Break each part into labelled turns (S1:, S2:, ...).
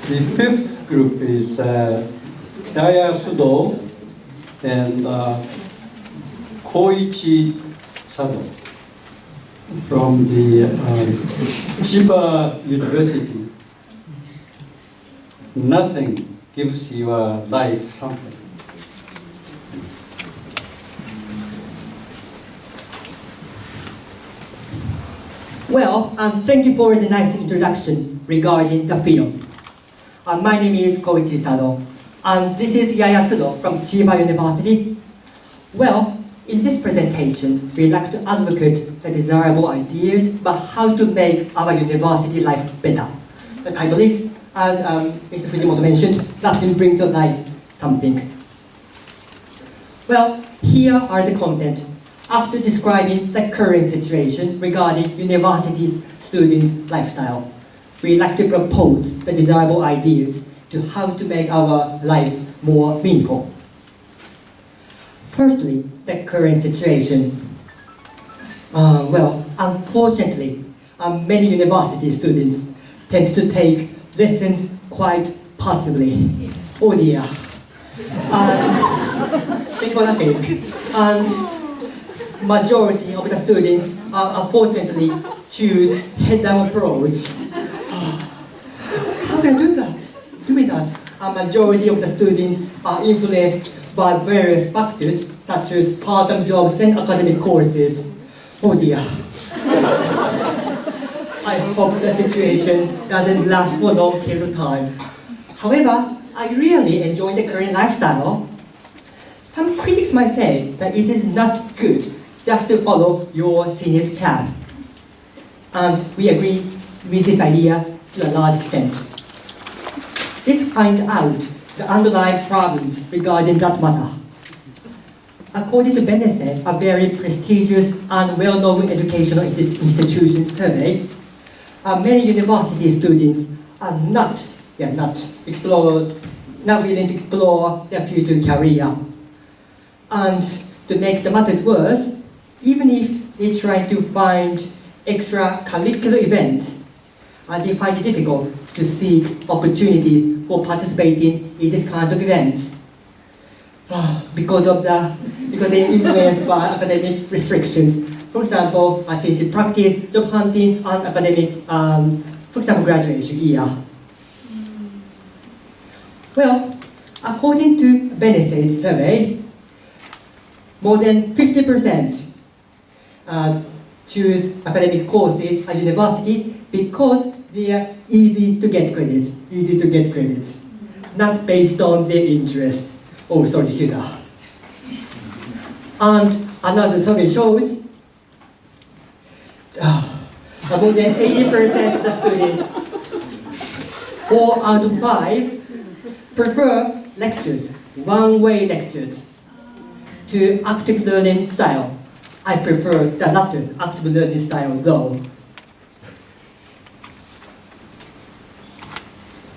S1: The fifth group is Yaya Sudo and Koichi Sado from the Chiba University. Nothing gives your life something.
S2: Well, thank you for the nice introduction regarding the film. My name is Koichi Sado, and this is Yaya Sudo from Chiba University. Well, in this presentation, we'd like to advocate the desirable ideas about how to make our university life better. The title is, as Mr. Fujimoto mentioned, nothing brings to life something. Well, here are the content. After describing the current situation regarding university's students' lifestyle, we'd like to propose the desirable ideas to how to make our life more meaningful. Firstly, the current situation. Well, unfortunately, many university students tend to take lessons quite passively. Oh dear. Think for nothing. And majority of the students unfortunately choose head-down approach. How can I do that? A majority of the students are influenced by various factors such as part-time jobs and academic courses. Oh dear. I hope the situation doesn't last for a long period of time. However, I really enjoy the current lifestyle. Some critics might say that it is not good just to follow your senior's path. And we agree with this idea to a large extent. Let's find out the underlying problems regarding that matter. According to BNSF, a very prestigious and well-known educational institution survey, many university students are not willing to explore their future career. And to make the matters worse, even if they try to find extracurricular events, they find it difficult to seek opportunities for participating in this kind of events because they're influenced by academic restrictions. For example, teaching practice, job hunting, and academic, for example, graduation year. Well, according to BNSF's survey, more than 50% choose academic courses at university because they are easy to get credits, not based on their interests. Oh, sorry to hear that. And another survey shows more than 80% of the students, 4 out of 5, prefer lectures, one-way lectures, to active learning style. I prefer the latter, active learning style though.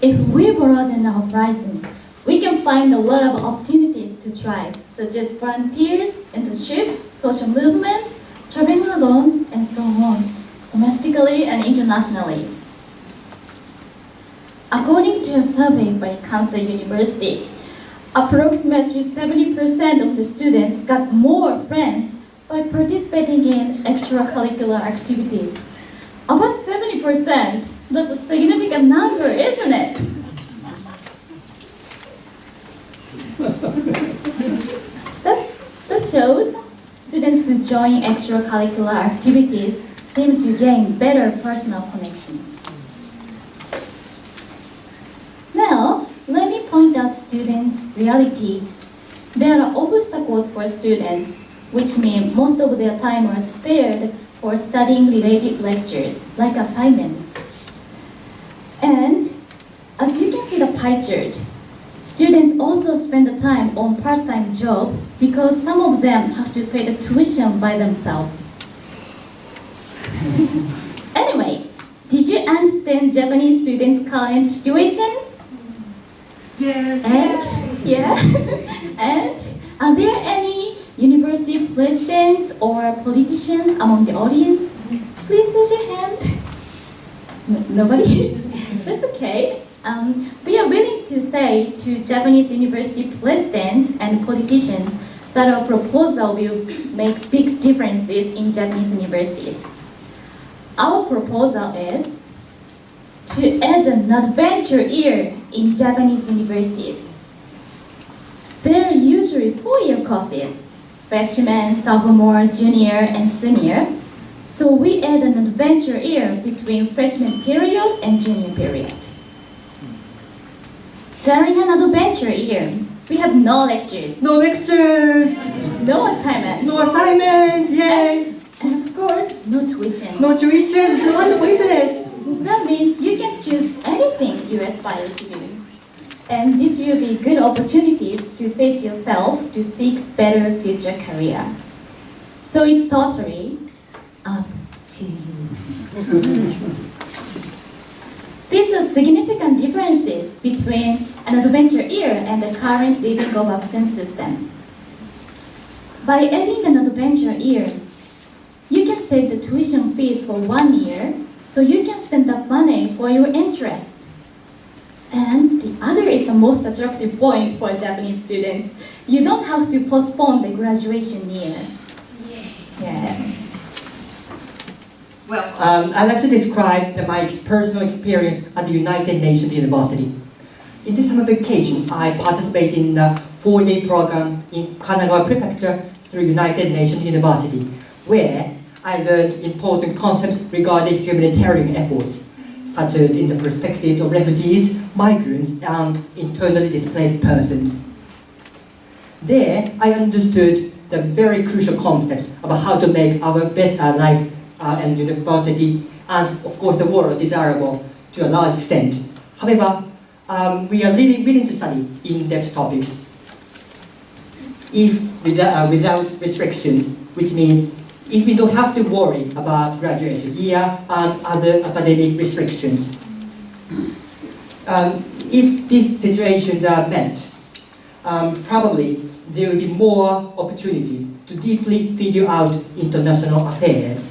S3: If we broaden our horizons, we can find a lot of opportunities to try, such as volunteers, internships, social movements, traveling alone, and so on, domestically and internationally. According to a survey by Kansai University, approximately 70% of the students got more friends by participating in extracurricular activities. About 70%, that's a significant number, isn't it? That shows students who join extracurricular activities seem to gain better personal connections. Now, let me point out students' reality. There are obstacles for students, which mean most of their time are spared for studying related lectures, like assignments. And as you can see the pie chart, students also spend the time on part-time job because some of them have to pay the tuition by themselves. Anyway, did you understand Japanese students' current situation?
S2: Yes.
S3: And, yeah. And are there any university presidents or politicians among the audience? Please raise your hand. Nobody? That's okay. We are willing to say to Japanese university presidents and politicians that our proposal will make big differences in Japanese universities. Our proposal is to add an adventure year in Japanese universities. There are usually 4-year courses, freshman, sophomore, junior, and senior. So we add an adventure year between freshman period and junior period. During an adventure year, we have no lectures,
S2: No lectures,
S3: no assignments,
S2: no assignments, yay!
S3: and of course, no tuition.
S2: No tuition, it's wonderful, isn't it?
S3: That means you can choose anything you aspire to do. And this will be good opportunities to face yourself to seek better future career. So it's totally up to you. These are significant differences between an adventure year and the current leaving of absence system. By adding an adventure year, you can save the tuition fees for 1 year, so you can spend that money for your interest. And the other is the most attractive point for Japanese students. You don't have to postpone the graduation year. Yeah.
S2: Well, I'd like to describe my personal experience at the United Nations University. In this summer vacation, I participated in a 4-day program in Kanagawa Prefecture through United Nations University, where I learned important concepts regarding humanitarian efforts, such as in the perspective of refugees, migrants, and internally displaced persons. There, I understood the very crucial concepts about how to make our life and university, and of course the world, desirable to a large extent. However, we are really willing to study in-depth topics without restrictions, which means if we don't have to worry about graduation year and other academic restrictions. If these situations are met, probably there will be more opportunities to deeply figure out international affairs.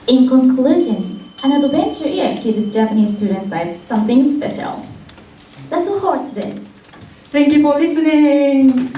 S3: In conclusion, an adventure year gives Japanese students' lives something special. That's all for today.
S2: Thank you for listening.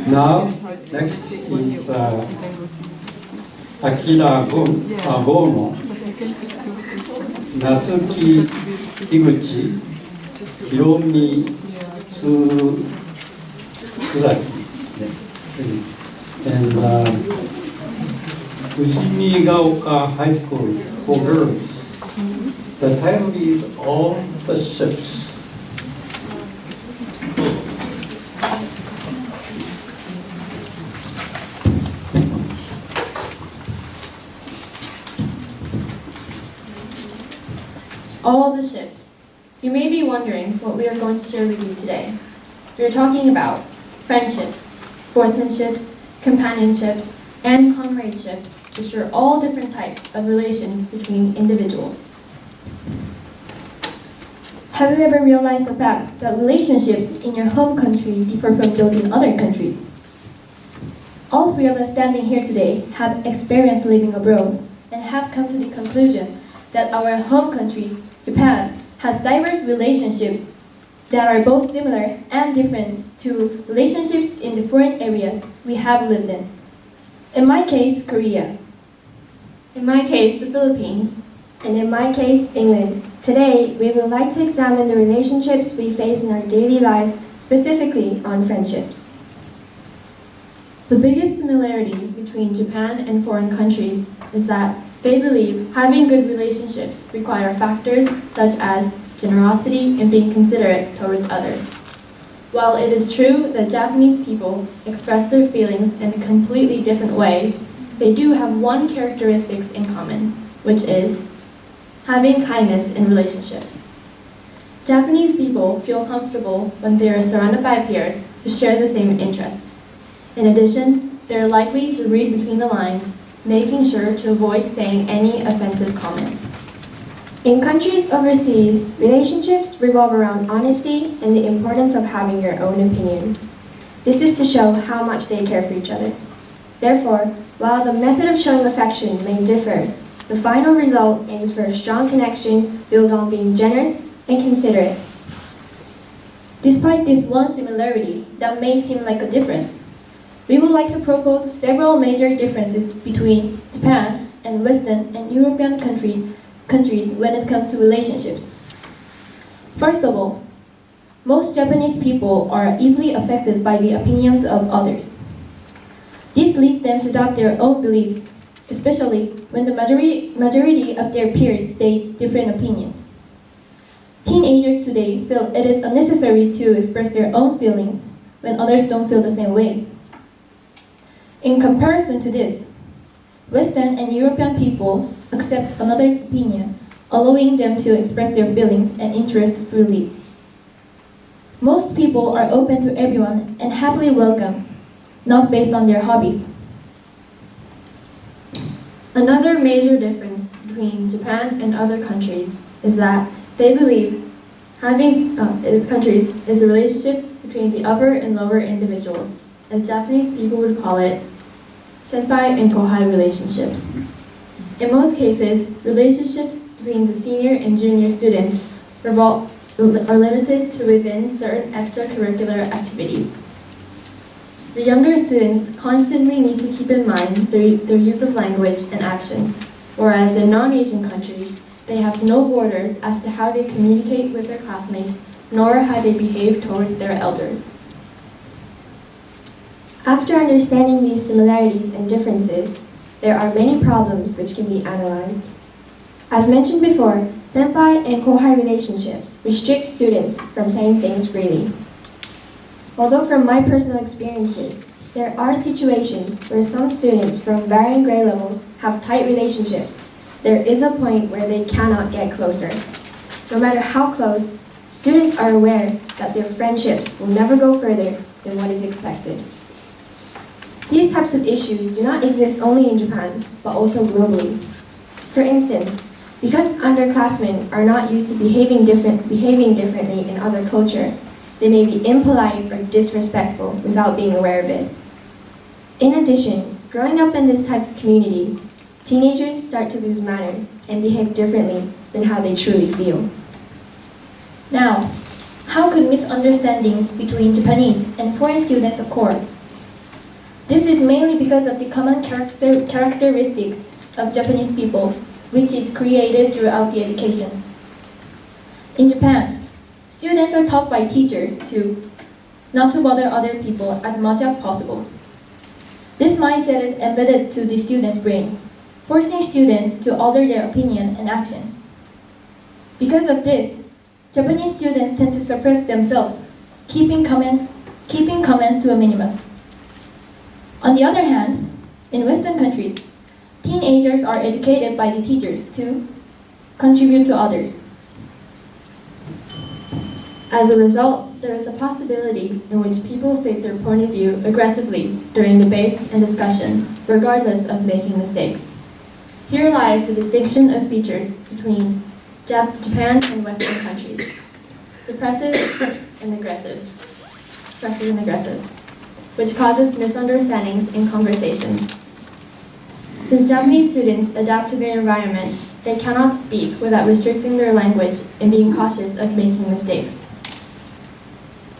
S1: Now, next is Akira Gono, Natsuki Higuchi, Hiromi Tsuzaki, and富士見丘High School for girls. The title is All the Ships.
S4: All the ships. You may be wondering what we are going to share with you today. We are talking about friendships, sportsmanships, companionships, and comradeships, which are all different types of relations between individuals. Have you ever realized the fact that relationships in your home country differ from those in other countries? All three of us standing here today have experienced living abroad and have come to the conclusion that our home country, Japan, has diverse relationships that are both similar and different to relationships in the foreign areas we have lived in. In my case, Korea. In my case, the Philippines.
S5: And in my case, England. Today, we would like to examine the relationships we face in our daily lives, specifically on friendships.
S4: The biggest similarity between Japan and foreign countries is that they believe having good relationships require factors such as generosity and being considerate towards others. While it is true that Japanese people express their feelings in a completely different way, they do have one characteristic in common, which is
S5: having kindness in relationships. Japanese people feel comfortable when they are surrounded by peers who share the same interests. In addition, they are likely to read between the lines, making sure to avoid saying any offensive comments.
S6: In countries overseas, relationships revolve around honesty and the importance of having your own opinion. This is to show how much they care for each other. Therefore, while the method of showing affection may differ, the final result aims for a strong connection built on being generous and considerate.
S4: Despite this one similarity that may seem like a difference, we would like to propose several major differences between Japan and Western and European countries when it comes to relationships. First of all, most Japanese people are easily affected by the opinions of others. This leads them to adopt their own beliefs, especially when the majority of their peers state different opinions. Teenagers today feel it is unnecessary to express their own feelings when others don't feel the same way. In comparison to this, Western and European people accept another's opinion, allowing them to express their feelings and interests freely. Most people are open to everyone and happily welcome, not based on their hobbies.
S5: Another major difference between Japan and other countries is that they believe having countries is a relationship between the upper and lower individuals, as Japanese people would call it, senpai and kohai relationships. In most cases, relationships between the senior and junior students are limited to within certain extracurricular activities. The younger students constantly need to keep in mind their use of language and actions, whereas in non-Asian countries, they have no borders as to how they communicate with their classmates, nor how they behave towards their elders.
S6: After understanding these similarities and differences, there are many problems which can be analyzed. As mentioned before, senpai and kohai relationships restrict students from saying things freely. Although from my personal experiences, there are situations where some students from varying grade levels have tight relationships, there is a point where they cannot get closer. No matter how close, students are aware that their friendships will never go further than what is expected. These types of issues do not exist only in Japan, but also globally. For instance, because underclassmen are not used to behaving differently in other culture, they may be impolite or disrespectful without being aware of it. In addition, growing up in this type of community, teenagers start to lose manners and behave differently than how they truly feel.
S4: Now, how could misunderstandings between Japanese and foreign students occur? This is mainly because of the common characteristics of Japanese people, which is created throughout the education. In Japan, students are taught by teachers not to bother other people as much as possible. This mindset is embedded to the student's brain, forcing students to alter their opinion and actions. Because of this, Japanese students tend to suppress themselves, keeping comments to a minimum. On the other hand, in Western countries, teenagers are educated by the teachers to contribute to others.
S5: As a result, there is a possibility in which people state their point of view aggressively during debates and discussion, regardless of making mistakes. Here lies the distinction of features between Japan and Western countries: suppressive and aggressive, which causes misunderstandings in conversations. Since Japanese students adapt to their environment, they cannot speak without restricting their language and being cautious of making mistakes,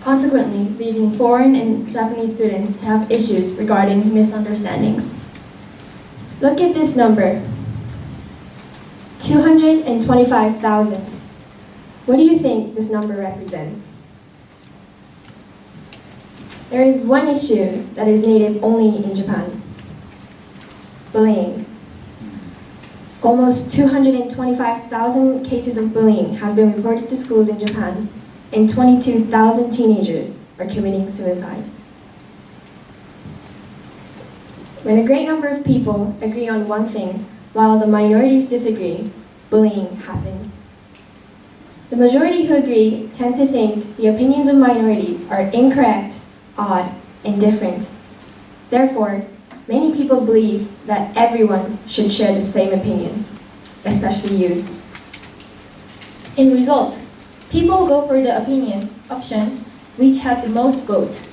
S5: consequently leading foreign and Japanese students to have issues regarding misunderstandings.
S6: Look at this number, 225,000. What do you think this number represents? There is one issue that is native only in Japan: bullying. Almost 225,000 cases of bullying has been reported to schools in Japan, and 22,000 teenagers are committing suicide. When a great number of people agree on one thing, while the minorities disagree, bullying happens. The majority who agree tend to think the opinions of minorities are incorrect, odd, and different. Therefore, many people believe that everyone should share the same opinion, especially youths.
S4: In result, people go for the options which have the most vote.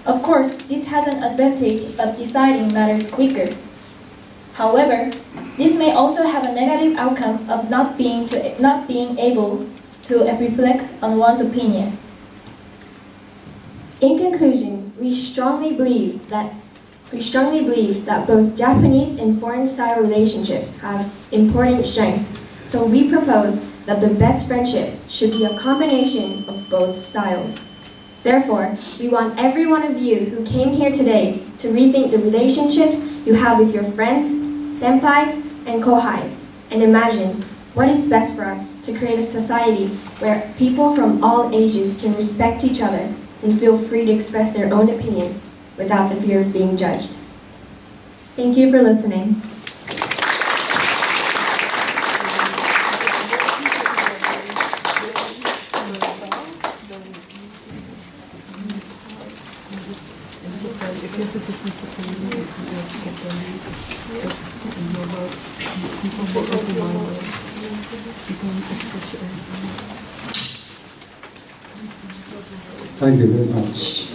S4: Of course, this has an advantage of deciding matters quicker. However, this may also have a negative outcome of not being able to reflect on one's opinion.
S6: In conclusion, we strongly believe that both Japanese and foreign-style relationships have important strengths, so we propose that the best friendship should be a combination of both styles. Therefore, we want every one of you who came here today to rethink the relationships you have with your friends, senpais, and kohais, and imagine what is best for us to create a society where people from all ages can respect each other and feel free to express their own opinions without the fear of being judged.
S5: Thank you for listening.
S1: Thank you very much.